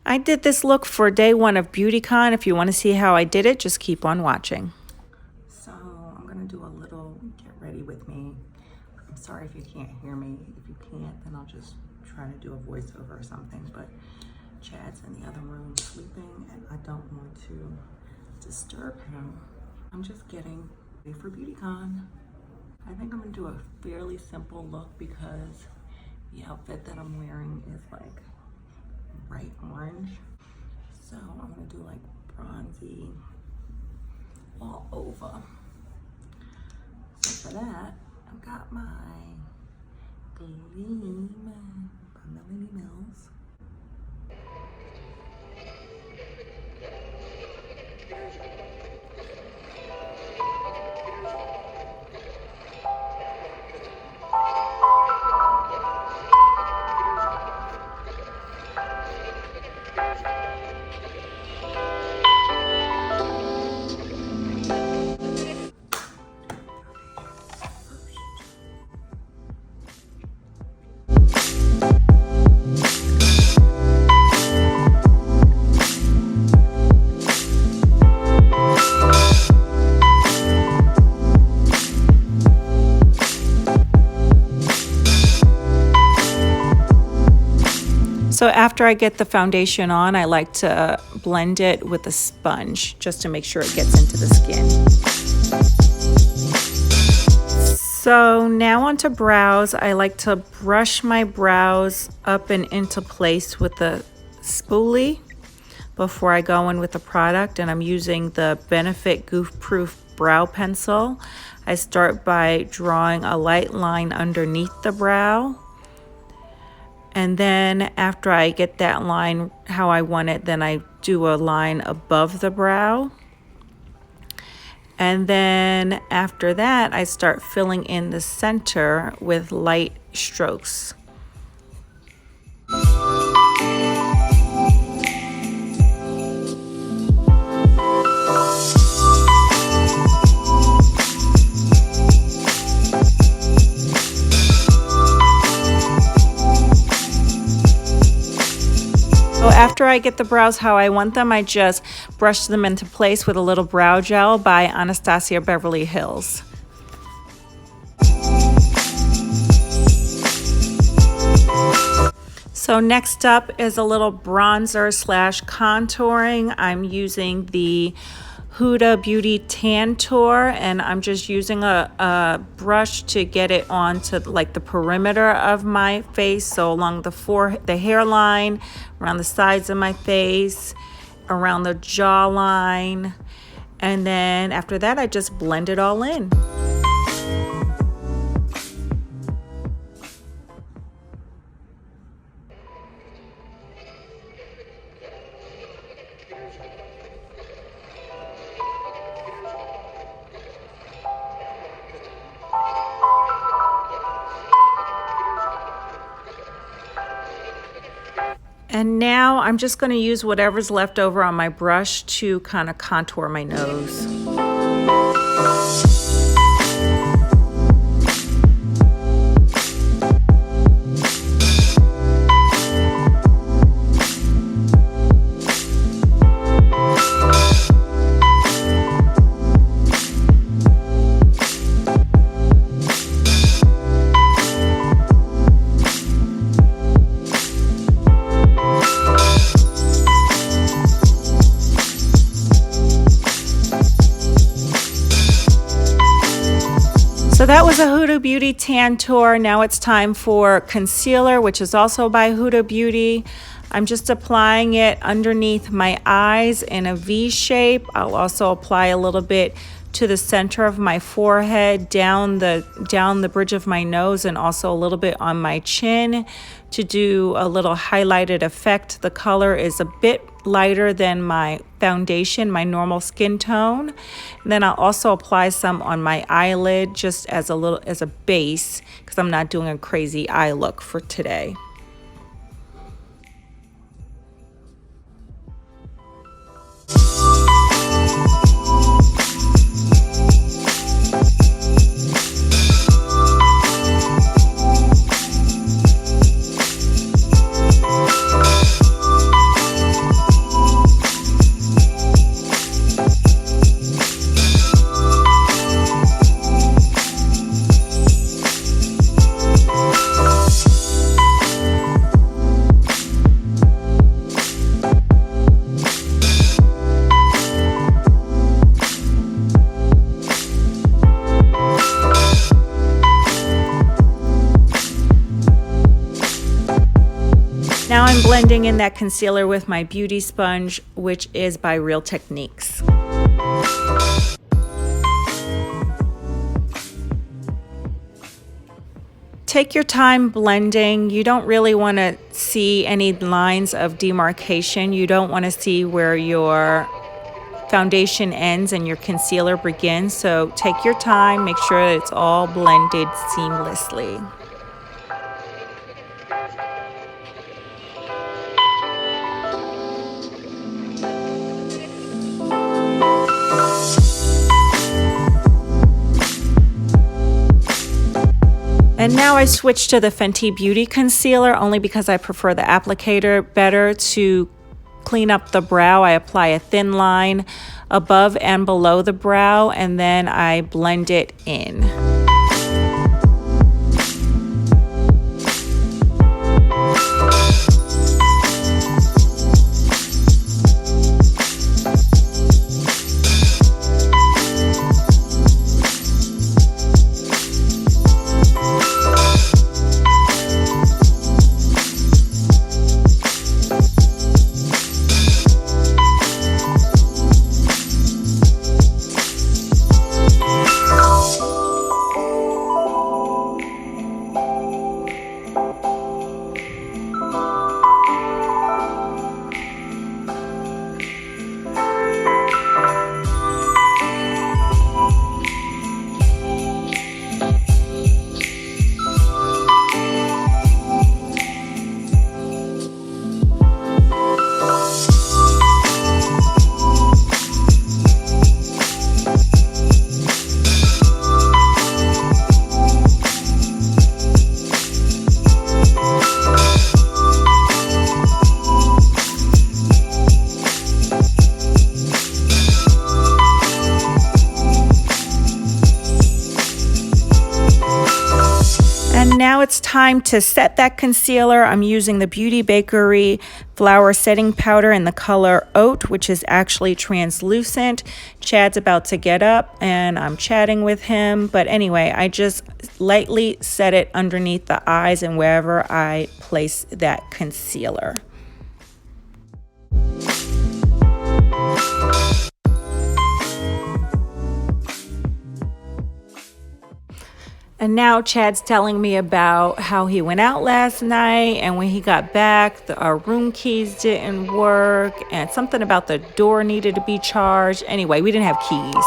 I did this look for day 1 of BeautyCon. If you want to see how I did it, just keep on watching. So I'm going to do a little get ready with me. I'm sorry if you can't hear me. If you can't, then I'll just try to do a voiceover or something. But Chad's in the other room sleeping, and I don't want to disturb him. I'm just getting ready for BeautyCon. I think I'm going to do a fairly simple look because the outfit that I'm wearing is like bright orange, so I'm gonna do like bronzy all over. So for that, I've got my Gleam by Melanie Mills. So after I get the foundation on, I like to blend it with a sponge just to make sure it gets into the skin. So now onto brows. I like to brush my brows up and into place with the spoolie before I go in with the product, and I'm using the Benefit Goof Proof Brow Pencil. I start by drawing a light line underneath the brow. And then after I get that line how I want it, then I do a line above the brow. And then after that, I start filling in the center with light strokes. So after I get the brows how I want them, I just brush them into place with a little brow gel by Anastasia Beverly Hills. So next up is a little bronzer slash contouring. I'm using the Huda Beauty Tantour, and I'm just using a brush to get it onto like the perimeter of my face, so along the hairline, around the sides of my face, around the jawline, and then after that I just blend it all in. And now I'm just going to use whatever's left over on my brush to kind of contour my nose. So that was a Huda Beauty Tantour. Now it's time for concealer, which is also by Huda Beauty. I'm just applying it underneath my eyes in a V shape. I'll also apply a little bit to the center of my forehead, down the bridge of my nose, and also a little bit on my chin to do a little highlighted effect. The color is a bit lighter than my foundation, my normal skin tone. And then I'll also apply some on my eyelid just as a base, because I'm not doing a crazy eye look for today. blending in that concealer with my beauty sponge, which is by Real Techniques. Take your time blending. You don't really want to see any lines of demarcation. You don't want to see where your foundation ends and your concealer begins. So take your time, make sure that it's all blended seamlessly. And now I switched to the Fenty Beauty concealer only because I prefer the applicator better to clean up the brow. I apply a thin line above and below the brow, and then I blend it in. Now it's time to set that concealer. I'm using the Beauty Bakerie Flower Setting Powder in the color Oat, which is actually translucent. Chad's about to get up and I'm chatting with him. But anyway, I just lightly set it underneath the eyes and wherever I place that concealer. And now Chad's telling me about how he went out last night, and when he got back, our room keys didn't work, and something about the door needed to be charged. Anyway, we didn't have keys.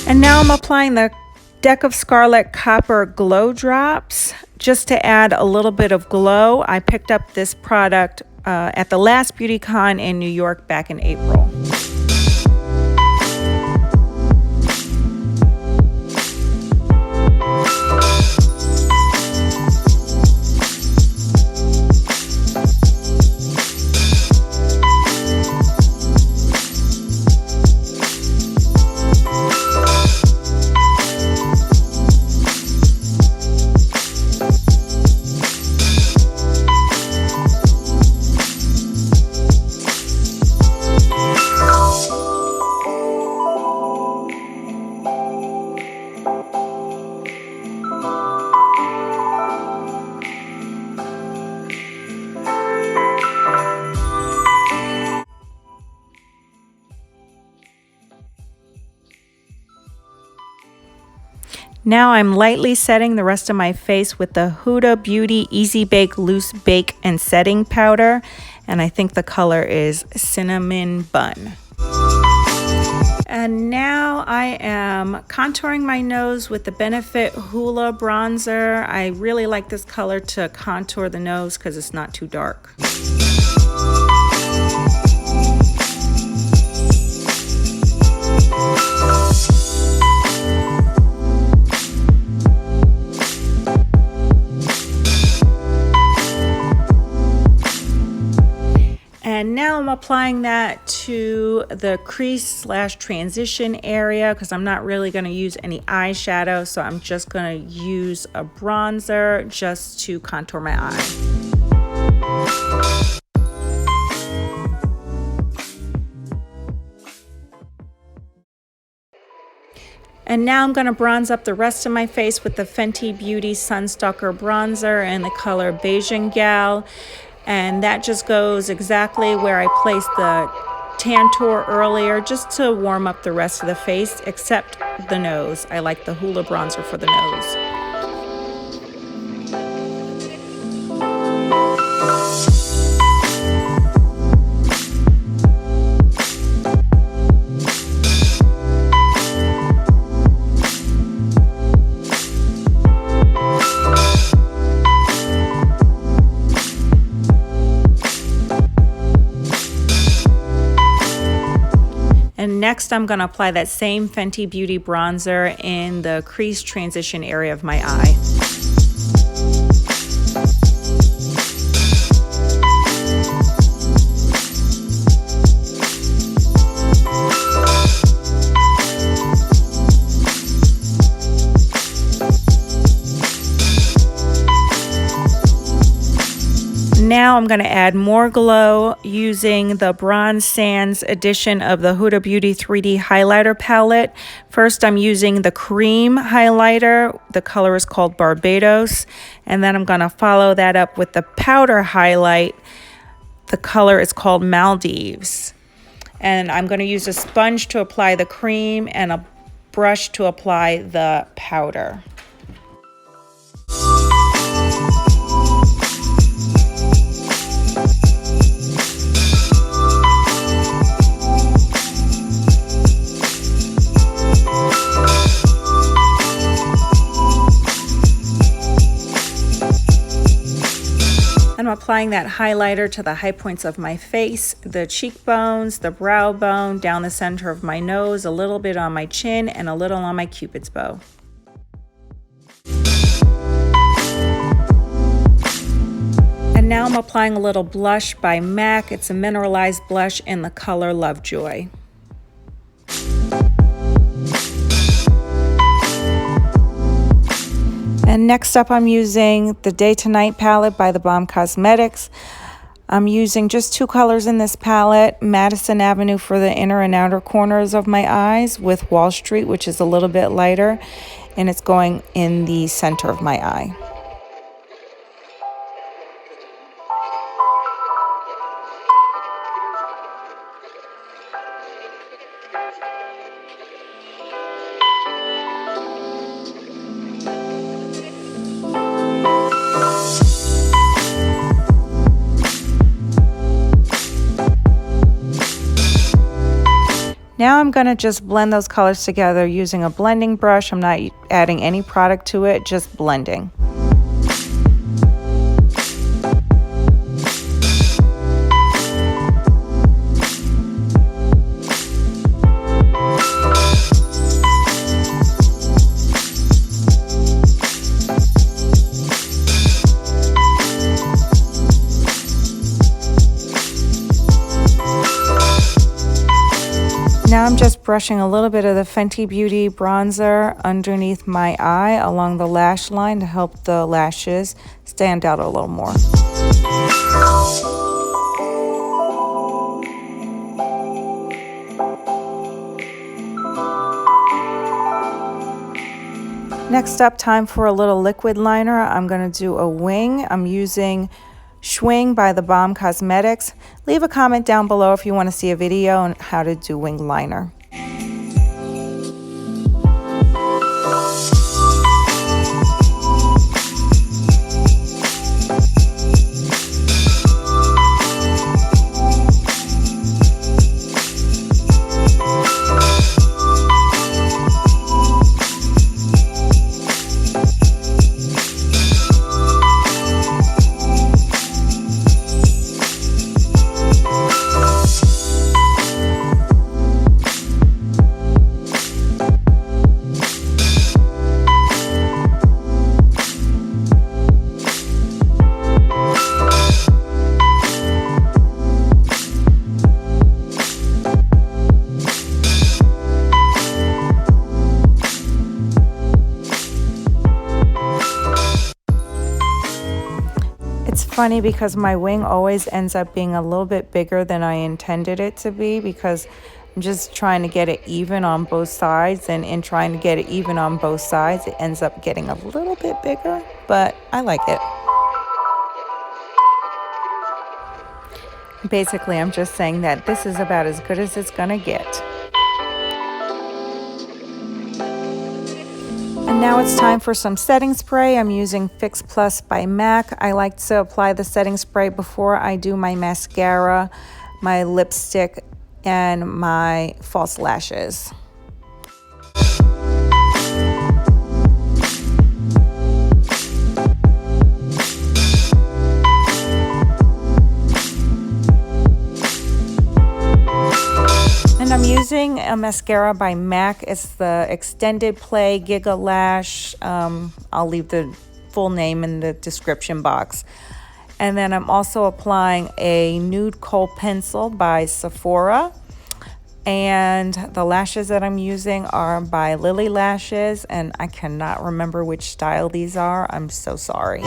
And now I'm applying the deck of Scarlet Copper Glow Drops just to add a little bit of glow. I picked up this product at the last BeautyCon in New York back in April. Now I'm lightly setting the rest of my face with the Huda Beauty Easy Bake Loose Bake and Setting Powder, and I think the color is Cinnamon Bun. And now I am contouring my nose with the Benefit Hoola bronzer. I really like this color to contour the nose because it's not too dark. And now I'm applying that to the crease slash transition area because I'm not really going to use any eyeshadow. So I'm just going to use a bronzer just to contour my eye. And now I'm going to bronze up the rest of my face with the Fenty Beauty Sunstalkr bronzer in the color Bajan Gyal. And that just goes exactly where I placed the Tantour earlier, just to warm up the rest of the face, except the nose. I like the Huda bronzer for the nose. And next I'm going to apply that same Fenty Beauty bronzer in the crease transition area of my eye. Now I'm going to add more glow using the Bronze Sands edition of the Huda Beauty 3D highlighter palette. First I'm using the cream highlighter. The color is called Barbados. And then I'm going to follow that up with the powder highlight. The color is called Maldives. And I'm going to use a sponge to apply the cream and a brush to apply the powder. I'm applying that highlighter to the high points of my face, the cheekbones, the brow bone, down the center of my nose, a little bit on my chin, and a little on my Cupid's bow. And now I'm applying a little blush by MAC. It's a mineralized blush in the color Lovejoy. And next up I'm using the Day to Night palette by the Balm Cosmetics. I'm using just two colors in this palette, Madison Avenue for the inner and outer corners of my eyes with Wall Street, which is a little bit lighter, and it's going in the center of my eye. Now I'm going to just blend those colors together using a blending brush. I'm not adding any product to it, just blending. Now I'm just brushing a little bit of the Fenty Beauty bronzer underneath my eye along the lash line to help the lashes stand out a little more. Next up, time for a little liquid liner. I'm going to do a wing. I'm using Schwing by the Balm Cosmetics. Leave a comment down below if you want to see a video on how to do wing liner. funny because my wing always ends up being a little bit bigger than I intended it to be, because I'm just trying to get it even on both sides, and in trying to get it even on both sides, it ends up getting a little bit bigger, but I like it. Basically, I'm just saying that this is about as good as it's gonna get. And now it's time for some setting spray. I'm using Fix Plus by MAC. I like to apply the setting spray before I do my mascara, my lipstick, and my false lashes. And I'm using a mascara by MAC. It's the Extended Play Giga Lash. I'll leave the full name in the description box. And then I'm also applying a nude kohl pencil by Sephora. And the lashes that I'm using are by Lilly Lashes. And I cannot remember which style these are. I'm so sorry.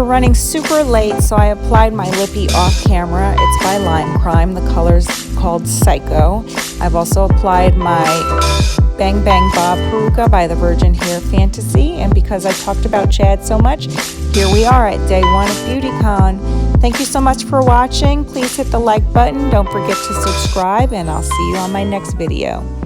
Running super late, so I applied my lippy off camera. It's by Lime Crime. The color's called Psycho. I've also applied my Bang Bang Bob Peruka by the Virgin Hair Fantasy. And because I talked about Chad so much, here we are at day 1 of BeautyCon. Thank you so much for watching. Please hit the like button. Don't forget to subscribe, and I'll see you on my next video.